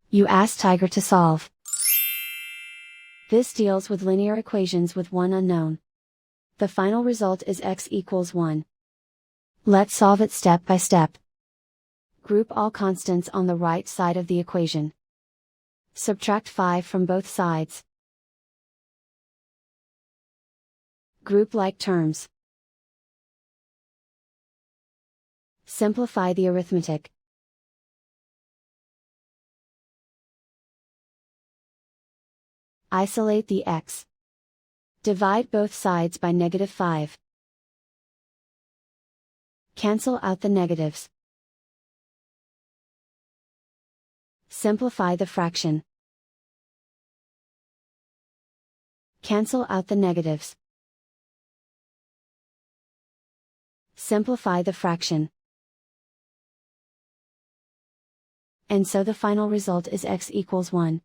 You ask Tiger to solve. This deals with linear equations with one unknown. The final result is x equals 1. Let's solve it step by step. Group all constants on the right side of the equation. Subtract 5 from both sides. Group like terms. Simplify the arithmetic. Isolate the x. Divide both sides by -5. Cancel out the negatives. Simplify the fraction. Cancel out the negatives. Simplify the fraction. And so the final result is x equals 1.